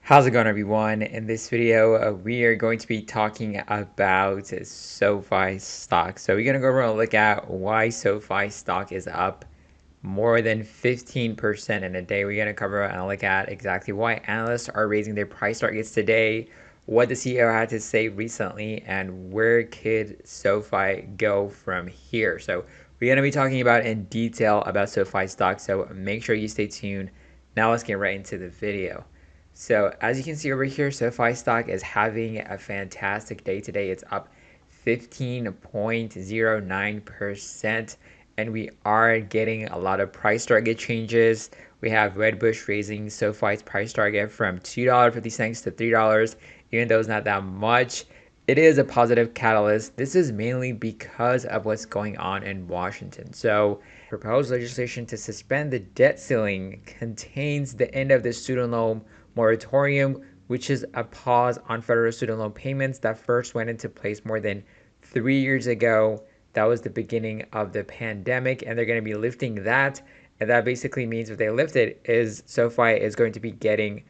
How's it going, everyone? In this video, we are going to be talking about SoFi stock. So we're going to go over and look at why SoFi stock is up more than 15% in a day. We're going to cover and look at exactly why analysts are raising their price targets today, what the CEO had to say recently, and where could SoFi go from here. So we're going to be talking about in detail about SoFi stock. So make sure you stay tuned. Now let's get right into the video. So as you can see over here, SoFi stock is having a fantastic day today. It's up 15.09%, and we are getting a lot of price target changes. We have Redbush raising SoFi's price target from $2.50 to $3, even though it's not that much. It is a positive catalyst. This is mainly because of what's going on in Washington. So, proposed legislation to suspend the debt ceiling contains the end of the student loan moratorium, which is a pause on federal student loan payments that first went into place more than 3 years ago. That was the beginning of the pandemic, and they're going to be lifting that. And that basically means if they lift it, is SoFi is going to be getting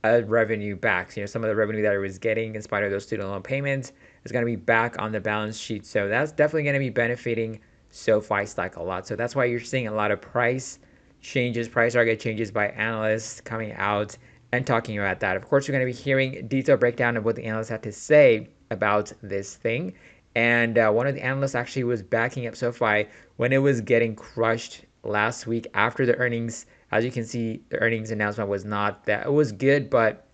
a revenue back. So, some of the revenue that it was getting in spite of those student loan payments is going to be back on the balance sheet. So that's definitely going to be benefiting SoFi stock a lot. So that's why you're seeing a lot of price changes, price target changes by analysts coming out and talking about that. Of course, we're going to be hearing a detailed breakdown of what the analysts had to say about this thing. And one of the analysts actually was backing up SoFi when it was getting crushed last week after the earnings. As you can see, the earnings announcement was not that, it was good, but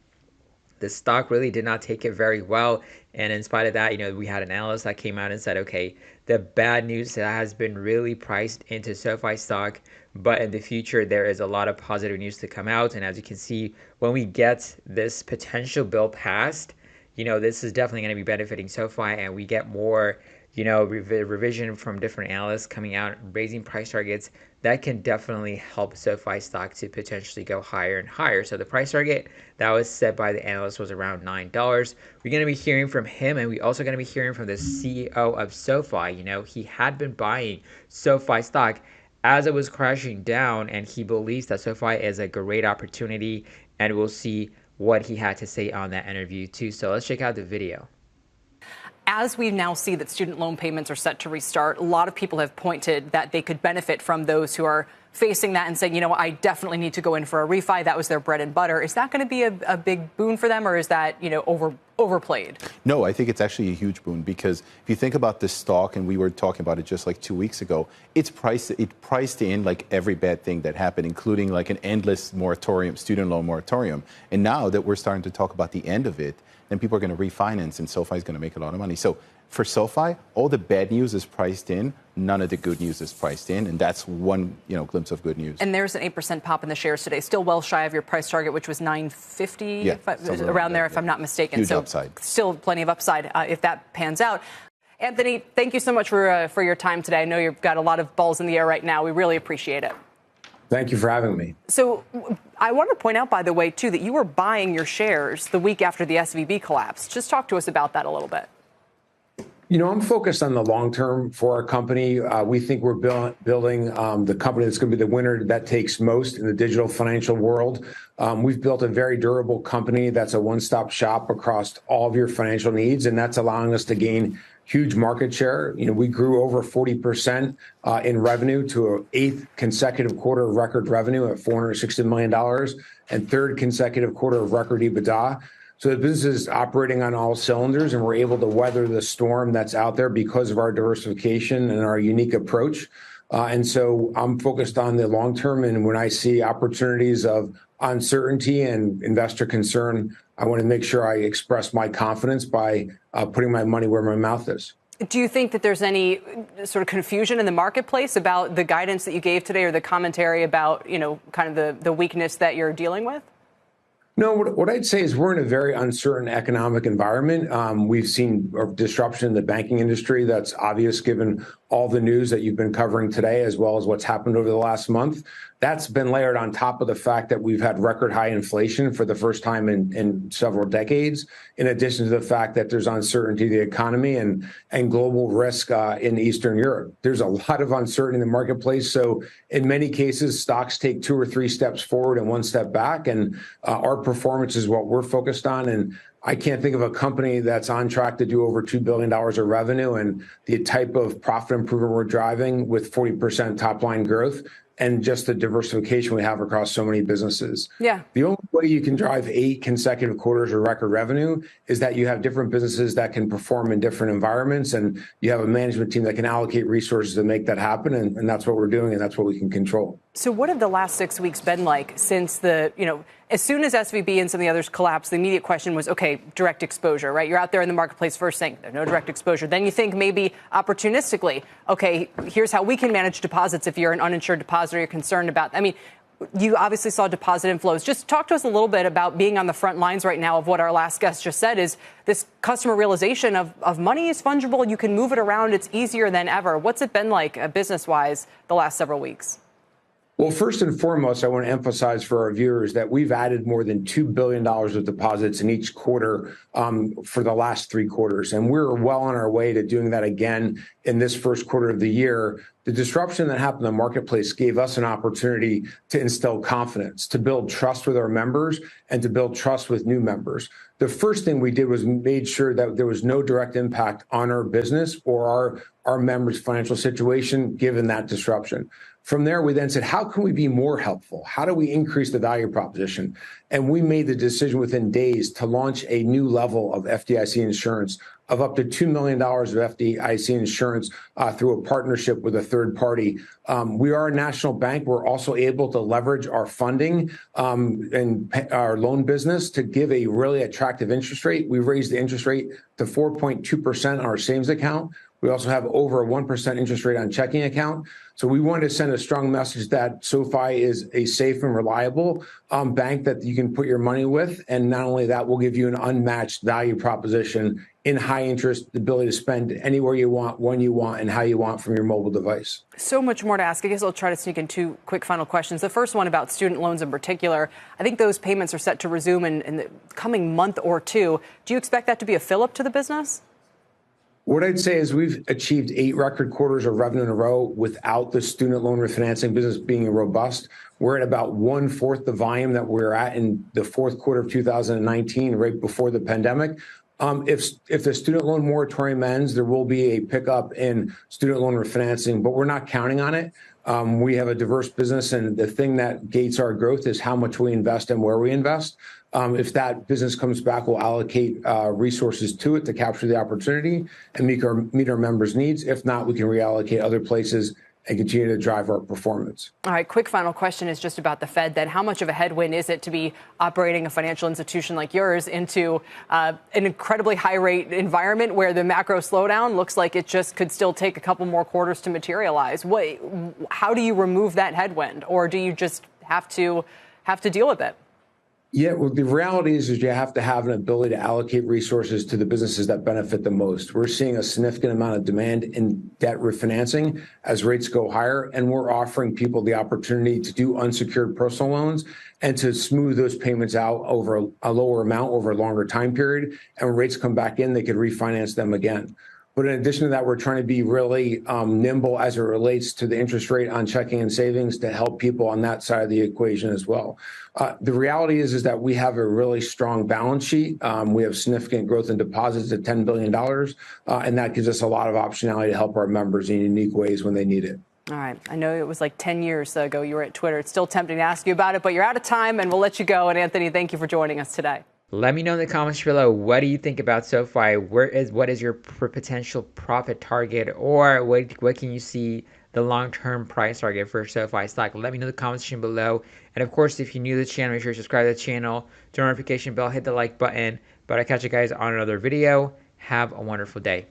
the stock really did not take it very well. And in spite of that, we had an analyst that came out and said, okay, the bad news that has been really priced into SoFi stock, but in the future, there is a lot of positive news to come out. And as you can see, when we get this potential bill passed, this is definitely going to be benefiting SoFi, and we get more revision from different analysts coming out, raising price targets. That can definitely help SoFi stock to potentially go higher and higher. So the price target that was set by the analyst was around $9. We're going to be hearing from him, and we also going to be hearing from the CEO of SoFi. He had been buying SoFi stock as it was crashing down, and he believes that SoFi is a great opportunity, and we'll see what he had to say on that interview too. So let's check out the video. As we now see that student loan payments are set to restart, a lot of people have pointed that they could benefit from those who are facing that and saying, I definitely need to go in for a refi. That was their bread and butter. Is that going to be a big boon for them, or is that, overplayed? No, I think it's actually a huge boon, because if you think about this stock, and we were talking about it just like 2 weeks ago, it priced in like every bad thing that happened, including like an endless moratorium, student loan moratorium. And now that we're starting to talk about the end of it, then people are going to refinance, and SoFi is going to make a lot of money. So for SoFi, all the bad news is priced in, none of the good news is priced in, and that's one glimpse of good news. And there's an 8% pop in the shares today, still well shy of your price target, which was $9.50, around there, if I'm not mistaken. Huge so upside. Still plenty of upside if that pans out. Anthony, thank you so much for your time today. I know you've got a lot of balls in the air right now. We really appreciate it. Thank you for having me. So I want to point out, by the way, too, that you were buying your shares the week after the SVB collapse. Just talk to us about that a little bit. I'm focused on the long term for our company. We think we're building the company that's going to be the winner that takes most in the digital financial world. We've built a very durable company that's a one-stop shop across all of your financial needs, and that's allowing us to gain huge market share. We grew over 40% in revenue to an eighth consecutive quarter of record revenue at $460 million, and third consecutive quarter of record EBITDA. So the business is operating on all cylinders, and we're able to weather the storm that's out there because of our diversification and our unique approach. And so I'm focused on the long term, and when I see opportunities of uncertainty and investor concern, I want to make sure I express my confidence by putting my money where my mouth is. Do you think that there's any sort of confusion in the marketplace about the guidance that you gave today, or the commentary about, kind of the weakness that you're dealing with? No, what I'd say is we're in a very uncertain economic environment. We've seen a disruption in the banking industry that's obvious given all the news that you've been covering today, as well as what's happened over the last month. That's been layered on top of the fact that we've had record high inflation for the first time in several decades, in addition to the fact that there's uncertainty in the economy and global risk in Eastern Europe. There's a lot of uncertainty in the marketplace. So in many cases, stocks take 2 or 3 steps forward and 1 step back. And our performance is what we're focused on. And I can't think of a company that's on track to do over $2 billion of revenue and the type of profit improvement we're driving with 40% top line growth and just the diversification we have across so many businesses. Yeah. The only way you can drive 8 consecutive quarters of record revenue is that you have different businesses that can perform in different environments, and you have a management team that can allocate resources to make that happen. And that's what we're doing, and that's what we can control. So what have the last 6 weeks been like since as soon as SVB and some of the others collapsed, the immediate question was, okay, direct exposure, right? You're out there in the marketplace first saying there's no direct exposure. Then you think maybe opportunistically, okay, here's how we can manage deposits if you're an uninsured depositor you're concerned about. I mean, you obviously saw deposit inflows. Just talk to us a little bit about being on the front lines right now of what our last guest just said is this customer realization of money is fungible. You can move it around. It's easier than ever. What's it been like business-wise the last several weeks? Well, first and foremost, I want to emphasize for our viewers that we've added more than $2 billion of deposits in each quarter for the last 3 quarters. And we're well on our way to doing that again in this first quarter of the year. The disruption that happened in the marketplace gave us an opportunity to instill confidence, to build trust with our members, and to build trust with new members. The first thing we did was made sure that there was no direct impact on our business or our members' financial situation given that disruption. From there, we then said, how can we be more helpful? How do we increase the value proposition? And we made the decision within days to launch a new level of FDIC insurance of up to $2 million of FDIC insurance through a partnership with a third party. We are a national bank. We're also able to leverage our funding and our loan business to give a really attractive interest rate. We've raised the interest rate to 4.2% on our savings account. We also have over a 1% interest rate on checking account. So we wanted to send a strong message that SoFi is a safe and reliable bank that you can put your money with. And not only that, we'll give you an unmatched value proposition in high interest, the ability to spend anywhere you want, when you want, and how you want from your mobile device. So much more to ask. I guess I'll try to sneak in 2 quick final questions. The first one about student loans in particular. I think those payments are set to resume in the coming month or 2. Do you expect that to be a fill-up to the business? What I'd say is we've achieved 8 record quarters of revenue in a row without the student loan refinancing business being robust. We're at about 1/4 the volume that we're at in the fourth quarter of 2019, right before the pandemic. If the student loan moratorium ends, there will be a pickup in student loan refinancing, but we're not counting on it. We have a diverse business, and the thing that gates our growth is how much we invest and where we invest. If that business comes back, we'll allocate resources to it to capture the opportunity and meet our members' needs. If not, we can reallocate other places and continue to drive our performance. All right, quick final question is just about the Fed then. How much of a headwind is it to be operating a financial institution like yours into an incredibly high rate environment where the macro slowdown looks like it just could still take a couple more quarters to materialize? How do you remove that headwind, or do you just have to deal with it? Yeah, well, the reality is you have to have an ability to allocate resources to the businesses that benefit the most. We're seeing a significant amount of demand in debt refinancing as rates go higher, and we're offering people the opportunity to do unsecured personal loans and to smooth those payments out over a lower amount over a longer time period. And when rates come back in, they could refinance them again. But in addition to that, we're trying to be really nimble as it relates to the interest rate on checking and savings to help people on that side of the equation as well. The reality is that we have a really strong balance sheet. We have significant growth in deposits at $10 billion, and that gives us a lot of optionality to help our members in unique ways when they need it. All right. I know it was like 10 years ago you were at Twitter. It's still tempting to ask you about it, but you're out of time, and we'll let you go. And Anthony, thank you for joining us today. Let me know in the comments below, what do you think about SoFi? What is your potential profit target, or what can you see the long-term price target for SoFi stock? Let me know in the comments section below. And of course, if you're new to the channel, make sure to subscribe to the channel, turn on the notification bell, hit the like button. But I'll catch you guys on another video. Have a wonderful day.